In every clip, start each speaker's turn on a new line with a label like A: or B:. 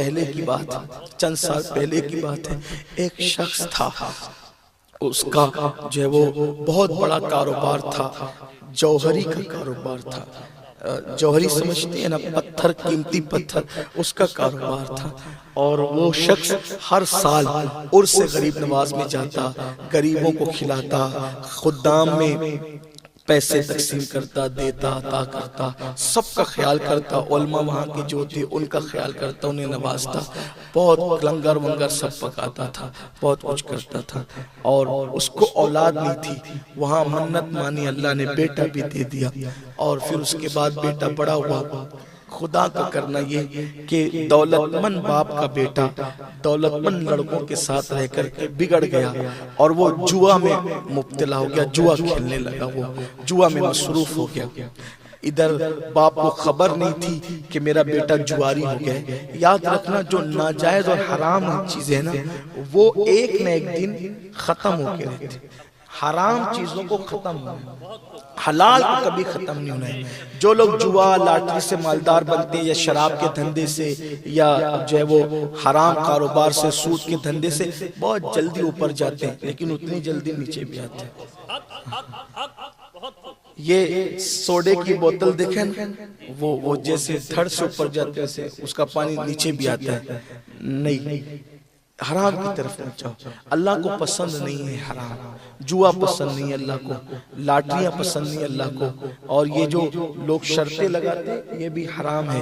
A: پہلے کی بات ہے، چند سال پہلے کی بات ہے، ایک شخص تھا، اس کا جو ہے وہ بہت بڑا کاروبار تھا، جوہری کا کاروبار تھا۔ جوہری سمجھتے ہیں نا، پتھر، قیمتی پتھر، اس کا کاروبار تھا۔ اور وہ شخص ہر سال عرس غریب نواز میں جاتا، غریبوں کو کھلاتا، خدام میں پیسے تقسیم کرتا، دیتا، عطا کرتا، سب کا خیال کرتا، علماء وہاں کے جو تھے ان کا خیال کرتا، انہیں نوازتا، بہت لنگر ونگر سب پکاتا تھا، بہت کچھ کرتا تھا۔ اور اس کو اولاد نہیں تھی، وہاں منت مانی، اللہ نے بیٹا بھی دے دیا۔ اور پھر اس کے بعد بیٹا بڑا ہوا۔ خدا کا کرنا یہ کہ دولت مند باپ کا بیٹا دولت مند لڑکوں کے ساتھ رہ کر کے بگڑ گیا، اور وہ جوا میں مبتلا ہو گیا، جوا کھیلنے لگا، وہ جوا میں مصروف ہو گیا۔ ادھر باپ کو خبر نہیں تھی کہ میرا بیٹا جواری ہو گیا ہے۔ یاد رکھنا، جو ناجائز اور حرام چیزیں ہیں نا، وہ ایک نہ ایک دن ختم ہو کے رہتے، حرام چیزوں کو ختم ہونا، حلال کو کبھی ختم نہیں ہونا ہے۔ جو لوگ جوا، لاٹری سے مالدار بنتے ہیں، یا شراب کے دھندے سے، یا جو ہے وہ حرام کاروبار سے، سود کے دھندے سے، بہت جلدی اوپر جاتے ہیں، لیکن اتنی جلدی نیچے بھی آتے ہیں۔ یہ سوڈے کی بوتل دیکھیں، وہ جیسے دھڑ سے اوپر جاتے ہیں، اس کا پانی نیچے بھی آتا ہے۔ نہیں، حرام کی طرف نہ جاؤ۔ اللہ کو پسند نہیں ہے حرام، جوا پسند نہیں ہے اللہ کو، لاٹریاں پسند نہیں ہے اللہ کو۔ اور یہ جو لوگ شرطیں لگاتے ہیں، یہ بھی حرام ہے،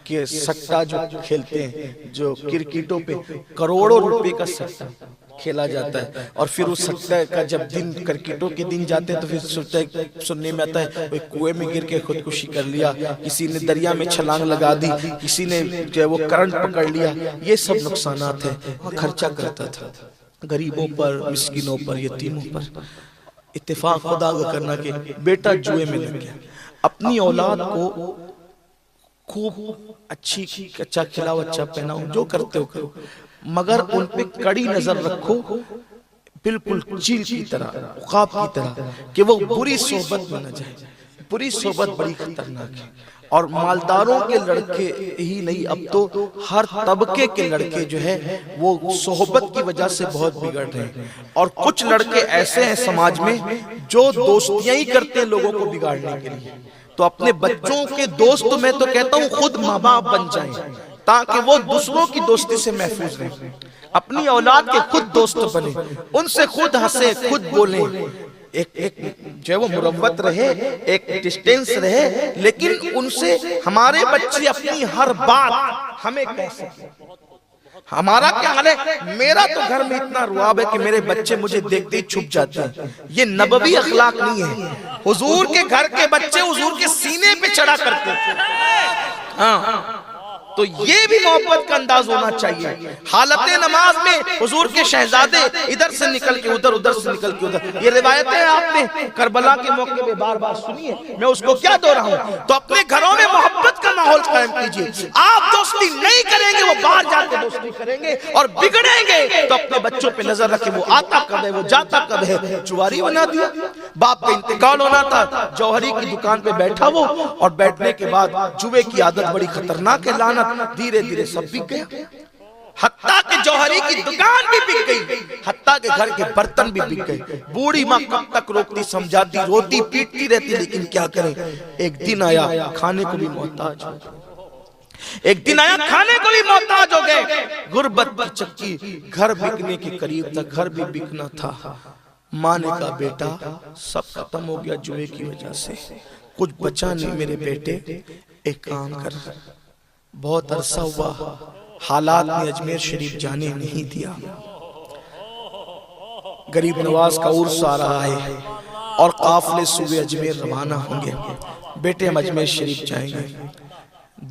A: کہ سٹہ جو کھیلتے ہیں، جو کرکٹوں پہ کروڑوں روپے کا سٹہ کھیلا جاتا ہے، اور پھر اس سٹہ کا جب دن کرکٹوں کے دن جاتے ہیں تو پھر سننے میں آتا ہے کوئی کنویں میں گر کے خودکشی کر لیا، کسی نے دریا میں چھلانگ لگا دی، کسی نے جو ہے وہ کرنٹ پکڑ لیا۔ یہ سب نقصانات ہیں۔ وہ خرچہ کرتا تھا غریبوں پر، مسکینوں پر، یتیموں پر۔ اتفاق خدا کا کرنا کہ بیٹا جوئے میں لگ گیا۔ اپنی اولاد کو خوب اچھا کھلاؤ، اچھا پہناؤ، جو کرتے ہو کرو، مگر ان پہ کڑی نظر رکھو، بالکل چیل کی طرح، عقاب کی طرح، کہ وہ بری صحبت میں نہ جائے۔ بری صحبت بڑی خطرناک ہے۔ اور مالداروں کے لڑکے ہی نہیں، اب تو ہر طبقے کے لڑکے جو ہے وہ صحبت کی وجہ سے بہت بگڑ رہے ہیں۔ اور کچھ لڑکے ایسے ہیں سماج میں جو دوستیاں ہی کرتے ہیں لوگوں کو بگاڑنے کے لیے۔ تو اپنے بچوں کے دوست میں تو کہتا ہوں خود ماں باپ بن جائیں، تاکہ وہ دوسروں کی دوستی سے محفوظ رہیں۔ اپنی اولاد کے خود دوست بنیں، ان سے خود ہنسیں، خود بولیں، ایک جو ہے وہ مروت رہے، ایک ڈسٹینس رہے، لیکن ان سے ہمارے بچے اپنی ہر بات ہمیں کہہ سکیں۔ ہمارا کیا حال ہے؟ میرا تو گھر میں اتنا رواب ہے کہ میرے بچے مجھے دیکھتے ہی چھپ جاتے ہیں۔ یہ نبوی اخلاق نہیں ہے۔ حضور کے گھر کے بچے حضور کے سینے پہ چڑھا کرتے تھے۔ ہاں، تو یہ بھی محبت کا انداز ہونا چاہیے۔ حالت نماز میں حضور کے شہزادے ادھر سے نکل کے ادھر، ادھر سے نکل کے ادھر، یہ روایتیں آپ نے کربلا کے موقع پہ بار بار سنی ہے، میں اس کو کیا دو رہا ہوں۔ تو اپنے گھروں میں محبت کا ماحول قائم کیجئے۔ آپ دوستی نہیں کریں گے، وہ باہر جا کے دوستی کریں گے اور بگڑیں گے۔ تو اپنے بچوں پہ نظر رکھیں، وہ آتا کب ہے، وہ جاتا کب ہے۔ جواری بنا دیا، باپ کا انتقال ہونا تھا، جوہری کی دکان پہ بیٹھا وہ، اور بیٹھنے کے بعد جوے کی عادت بڑی خطرناک ہے، لعنت، دھیرے دھیرے سب بک گیا، حتیٰ کہ جوہری کی دکان بھی بک گئی، حتیٰ کہ گھر کے برتن بھی بک گئے۔ بوڑھی ماں کب تک روکتی سمجھاتی، روتی پیٹتی رہتی، لیکن کیا کریں۔ ایک دن آیا کھانے کو بھی محتاج ہو گئے، ایک دن آیا کھانے کو بھی محتاج ہو گئے۔ غربت کی چکی، گھر بکنے کے قریب تک، گھر بھی بکنا تھا۔ ماں نے کہا بیٹا سب ختم ہو گیا جوے کی وجہ سے، کچھ بچا نہیں میرے بیٹے، ایک کام کر۔ بہت عرصہ ہوا، حالات نے اجمیر شریف جانے نہیں دیا۔ غریب نواز کا عرس آ رہا ہے اور قافلے صوبے اجمیر روانہ ہوں گے۔ بیٹے ہم اجمیر شریف جائیں گے۔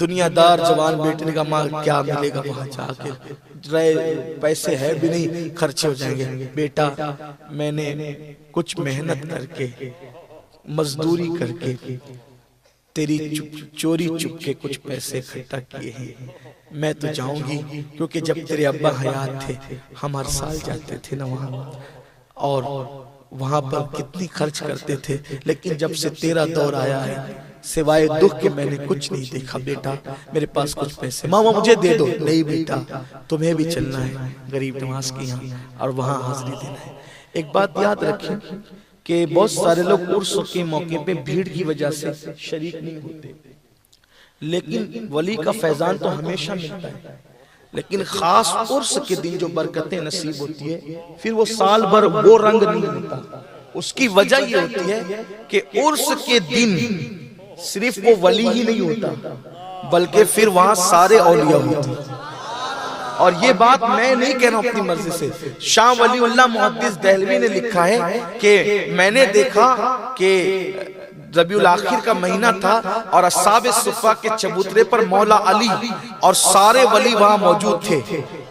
A: دنیا دار جوان بیٹے نے کہا ماں کیا ملے گا وہاں جا کے، رہے پیسے ہے بھی نہیں، خرچے ہو جائیں گے۔ بیٹا میں نے کچھ محنت کر کے، مزدوری کر کے، تیری چوری چپ کے کچھ پیسے اکٹھا کیے ہیں، میں تو جاؤں گی، کیونکہ جب تیرے ابا حیات تھے ہم ہر سال جاتے تھے نا وہاں، اور وہاں پر کتنی خرچ کرتے تھے، لیکن جب سے تیرا دور آیا ہے سوائے دکھ کے میں نے کچھ نہیں دیکھا بیٹا، میرے پاس کچھ پیسے، ماما مجھے دے دو، نہیں بیٹا تمہیں بھی چلنا ہے غریب نواز کے یہاں اور وہاں حاضری دینا ہے۔ ایک بات یاد رکھیں کہ بہت سارے لوگ عرس کے موقع پہ بھیڑ کی وجہ سے شریک نہیں ہوتے، لیکن ولی کا فیضان تو ہمیشہ ملتا ہے، لیکن خاص عرس کے دن جو برکتیں نصیب ہوتی ہے پھر وہ سال بھر وہ رنگ نہیں ہوتا۔ اس کی وجہ یہ ہوتی ہے کہ عرس کے دن صرف وہ ولی ہی نہیں ہوتا بلکہ پھر وہاں سارے اولیاء ہوتے ہیں۔ اور یہ بات میں نہیں کہہ رہا ہوں اپنی مرضی سے، شاہ ولی اللہ محدث دہلوی نے لکھا ہے کہ میں نے دیکھا کہ ربیع الاخر کا مہینہ تھا اور اصحاب صفہ کے چبوترے پر مولا علی اور سارے ولی وہاں موجود تھے،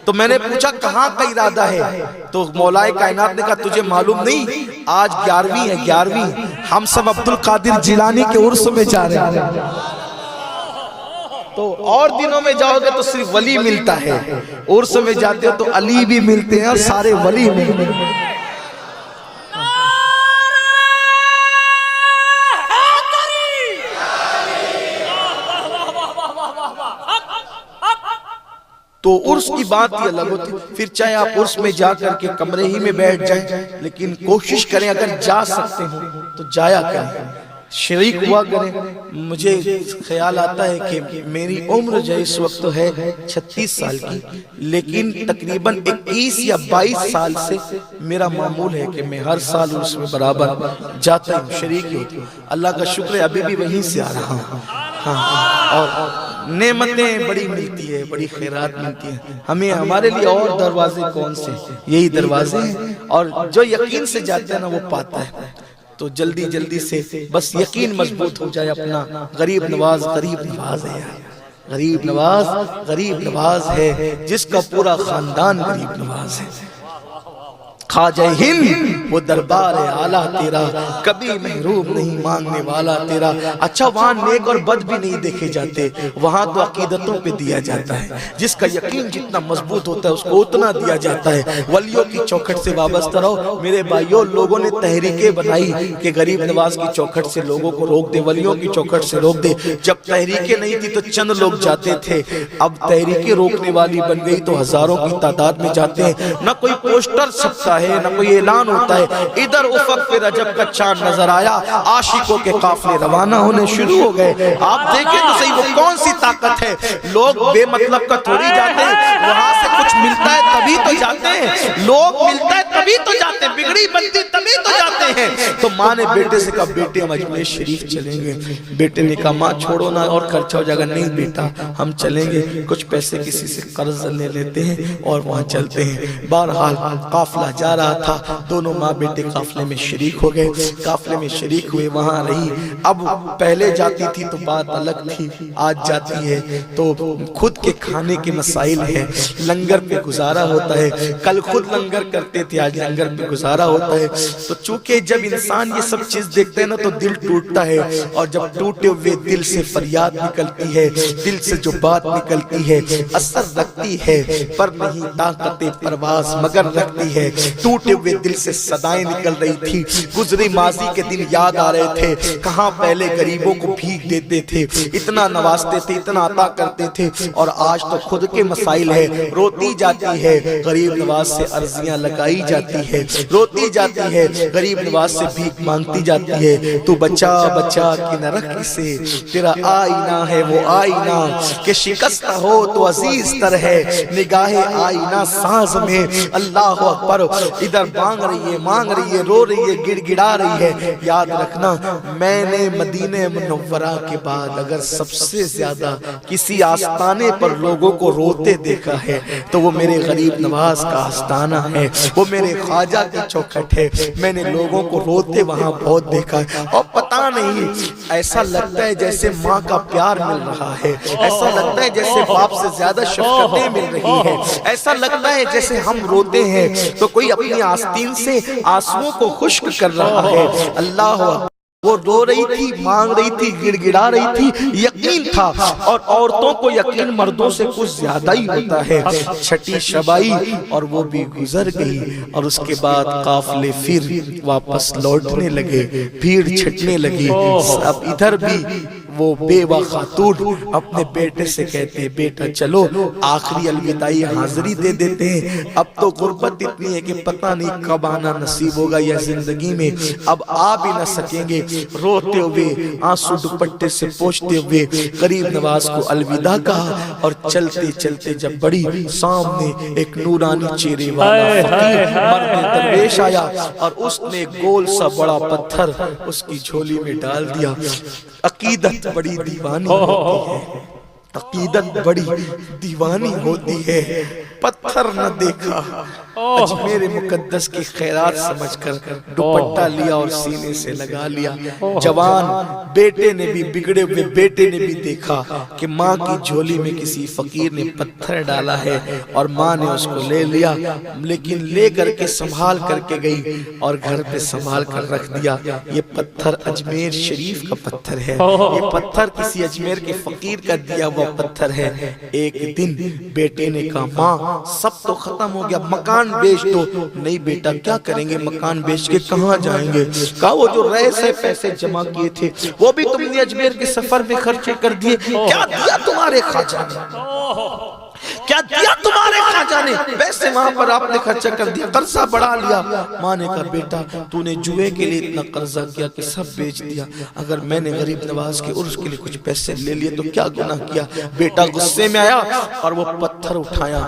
A: تو میں نے پوچھا کہاں کا ارادہ ہے؟ تو مولا کائنات نے کہا تجھے معلوم نہیں، آج 11ویں ہے، 11ویں، ہم سب عبد القادر جیلانی کے عرس میں جا رہے ہیں۔ تو اور دنوں میں جاؤ گے تو صرف ولی ملتا ہے، عرس میں جاتے ہو تو علی بھی ملتے ہیں اور سارے ولی ملتے ہیں۔ تو عرس کی بات یہ الگ ہوتی، پھر چاہے آپ عرس میں جا کر کے کمرے ہی میں بیٹھ جائیں، لیکن کوشش کریں اگر جا سکتے ہو تو جایا کریں، شریک ہوا کریں۔ مجھے خیال آتا ہے کہ میری عمر جو اس وقت تو ہے 36 سال کی، لیکن تقریباً 21 یا 22 سال سے میرا معمول ہے کہ میں ہر سال عرس میں برابر جاتا ہوں، شریک ہوتا ہوں۔ اللہ کا شکر ہے ابھی بھی وہیں سے آ رہا ہوں، اور نعمتیں بڑی ملتی ہے، بڑی خیرات ملتی ہیں ہمیں۔ ہمارے لیے اور دروازے کون سے؟ یہی دروازے ہیں، اور جو یقین سے جاتا ہے نا وہ پاتا ہے۔ تو جلدی جلدی سے بس یقین مضبوط ہو جائے اپنا، غریب نواز غریب نواز ہے، غریب نواز غریب نواز ہے، جس کا پورا خاندان غریب نواز ہے۔ خواجہ ہند وہ دربار اعلیٰ تیرا، کبھی محروم نہیں مانگنے والا تیرا۔ اچھا وہاں نیک اور بد بھی نہیں دیکھے جاتے، وہاں تو عقیدتوں پہ دیا جاتا ہے، جس کا یقین جتنا مضبوط ہوتا ہے اس کو اتنا دیا جاتا ہے۔ ولیوں کی چوکھٹ سے وابستہ رہو میرے بھائیوں۔ لوگوں نے تحریکیں بنائی کہ غریب نواز کی چوکھٹ سے لوگوں کو روک دے، ولیوں کی چوکھٹ سے روک دے۔ جب تحریکیں نہیں تھی تو چند لوگ جاتے تھے، اب تحریکیں روکنے والی بن گئی تو ہزاروں کی تعداد میں جاتے ہیں۔ نہ کوئی پوسٹر چھپتا ہے نہ کوئی اعلان ہوتا ہے۔ ادھر افق پہ رجب کا چاند نظر آیا، عاشقوں کے قافلے روانہ ہونے شروع ہو گئے۔ آپ دیکھیں تو صحیح وہ کون سی طاقت ہے، لوگ بے مطلب کا تھوڑی جاتے ہیں، وہاں سے کچھ ملتا ہے تبھی تو جاتے ہیں، لوگ ملتا ہے تبھی تو جاتے ہیں، بگڑی بنتی تبھی تو جاتے ہیں۔ تو ماں نے بیٹے سے کہا بیٹے ہم اجمیر شریف چلیں گے۔ بیٹے نے کہا ماں چھوڑو نا اور خرچہ ہو جائے گا۔ نہیں بیٹا ہم چلیں گے، کچھ پیسے کسی سے قرض لے لیتے ہیں اور وہاں چلتے ہیں۔ بہرحال قافلہ جا رہا تھا، دونوں ماں بیٹے قافلے میں شریک ہو گئے، قافلے میں شریک ہوئے، وہاں رہی۔ اب پہلے جاتی تھی تو بات الگ تھی، آج جاتی ہے تو خود کے کھانے کے مسائل ہیں، لنگر پہ گزارا ہوتا ہے۔ کل خود لنگر کرتے تھے، آج لنگر پہ گزارا ہوتا ہے۔ تو چونکہ جب انسان یہ سب چیز دیکھتے ہیں نا تو دل ٹوٹتا ہے، اور جب ٹوٹے ہوئے دل سے فریاد نکلتی ہے، دل سے جو بات نکلتی ہے اثر رکھتی ہے، پر نہیں طاقت پرواز مگر رکھتی ہے۔ ٹوٹے ہوئے دل سے صدائیں نکل رہی تھی، گزری ماضی کے دن یاد آ رہے تھے، کہاں پہلے غریبوں کو بھیک دیتے تھے، اتنا نوازتے تھے، اتنا عطا کرتے تھے، اور آج تو خود کے مسائل ہے۔ روتی جاتی ہے غریب نواز سے عرضیاں لگائی جاتی ہے، روتی جاتی ہے غریب نواز سے بھیک مانگتی جاتی ہے۔ تو بچا بچا کہ نہ رکھ سے، تیرا آئینہ ہے وہ آئینہ کہ شکستہ ہو تو عزیز تر ہے، نگاہ آئینہ ساز میں اللہ اکبر۔ ادھر مانگ رہی ہے، رو رہی ہے، گڑ گڑا رہی ہے۔ یاد رکھنا میں نے مدینہ منورہ کے بعد اگر سب سے زیادہ کسی آستانے پر لوگوں کو روتے دیکھا ہے تو وہ میرے غریب نواز کا آستانہ ہے، وہ میرے خواجہ کی چوکھٹ ہے۔ میں نے لوگوں کو روتے وہاں بہت دیکھا ہے، اور پتہ نہیں ایسا لگتا ہے جیسے ماں کا پیار مل رہا ہے، ایسا لگتا ہے جیسے باپ سے زیادہ شفقتیں مل رہی ہے، ایسا لگتا ہے جیسے ہم روتے ہیں تو کوئی اپنی آستین سے آنسوؤں کو خشک کر رہا ہے۔ اللہ وہ رو رہی تھی، مانگ رہی تھی، گڑ گڑا رہی تھی، یقین تھا، اور عورتوں کو یقین مردوں سے کچھ زیادہ ہی ہوتا ہے۔ چھٹی شب آئی اور وہ بھی گزر گئی، اور اس کے بعد قافلے پھر واپس لوٹنے لگے، بھیڑ چھٹنے لگی۔ اب ادھر بھی وہ بیوہ خاتون اپنے بیٹے سے کہتے ہیں بیٹا چلو آخری الوداعی حاضری دے دیتے ہیں، اب تو غربت اتنی ہے کہ پتہ نہیں کب آنا نصیب ہوگا یا زندگی میں اب آ بھی نہ سکیں گے۔ روتے ہوئے آنسو دوپٹے سے پوچھتے ہوئے غریب نواز کو الوداع کہا، اور چلتے چلتے جب بڑی سامنے ایک نورانی چہرے والا فقیر مرد درویش آیا اور اس نے گول سا بڑا پتھر اس کی جھولی میں ڈال دیا۔ عقیدت بڑی دیوانی ہوتی ہے، عقیدت بڑی دیوانی ہوتی ہے۔ پتھر نہ دیکھا، اجمیر مقدس کی خیرات سمجھ کر دوپٹہ لیا اور سینے سے لگا لیا۔ جوان بیٹے نے بھی، بگڑے ہوئے بیٹے نے بھی دیکھا کہ ماں کی جھولی میں کسی فقیر نے پتھر ڈالا ہے، اور ماں نے اس کو لے لیا، لیکن لے کر کے سنبھال کر کے گئی اور گھر پہ سنبھال کر رکھ دیا۔ یہ پتھر اجمیر شریف کا پتھر ہے، یہ پتھر کسی اجمیر کے فقیر کا دیا ہوا پتھر ہے۔ ایک دن بیٹے نے کہا ماں سب تو ختم ہو گیا، مکان بیچ دو۔ نہیں بیٹا کیا کریں گے، مکان بیچ کے کہاں جائیں گے؟ کہا وہ جو رئے سے پیسے جمع کیے تھے وہ بھی تم نے اجمیر کے سفر میں خرچے کر دیے۔ کیا دیا تمہارے خواجہ نے، کیا دیا تمہارے خواجہ نے؟ پیسے وہاں پر آپ نے خرچہ کر دیا، قرضہ بڑھا لیا۔ ماں نے کہا بیٹا تو نے جوئے کے لیے اتنا قرضہ کیا کہ سب بیچ دیا، اگر میں نے غریب نواز کے عرس کے لیے کچھ پیسے لے لیے تو کیا گناہ کیا؟ بیٹا غصے میں آیا اور وہ پتھر اٹھایا،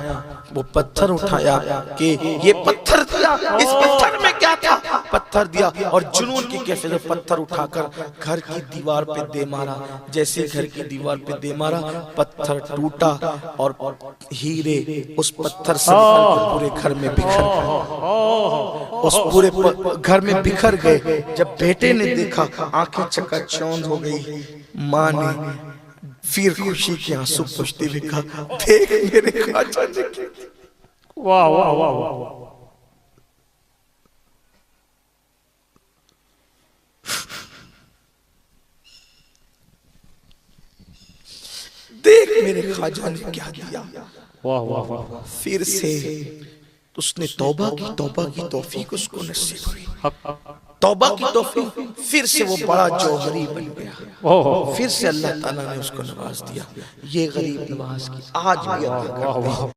A: وہ پتھر اٹھایا کہ یہ پتھر دیا، اس پتھر میں کیا تھا؟ پتھر دیا، اور جنون کی کیفیت میں پتھر اٹھا کر گھر کی دیوار پہ دے مارا۔ جیسے گھر کی دیوار پہ دے مارا پتھر ٹوٹا اور ہیرے اس پتھر سے نکل کے پورے گھر میں بکھر گئے، اس پورے گھر میں بکھر گئے۔ جب بیٹے نے دیکھا آنکھیں چکا چوند ہو گئی۔ ماں نے پھر خوشی کے آنسو پوچھتے ہوئے کہا دیکھ میرے خواجہ نے کیا۔
B: واہ واہ واہ واہ،
A: دیکھ میرے خواجہ نے کیا کیا۔
B: واہ واہ واہ،
A: پھر سے اس نے توبہ کی توفیق اس کو نصیب ہوئی، توبہ کی توفیق۔ پھر سے وہ بڑا جوہری بن گیا، پھر سے اللہ تعالیٰ نے اس کو نواز دیا۔ یہ غریب نواز کی آج بھی عطا کرتے ہیں۔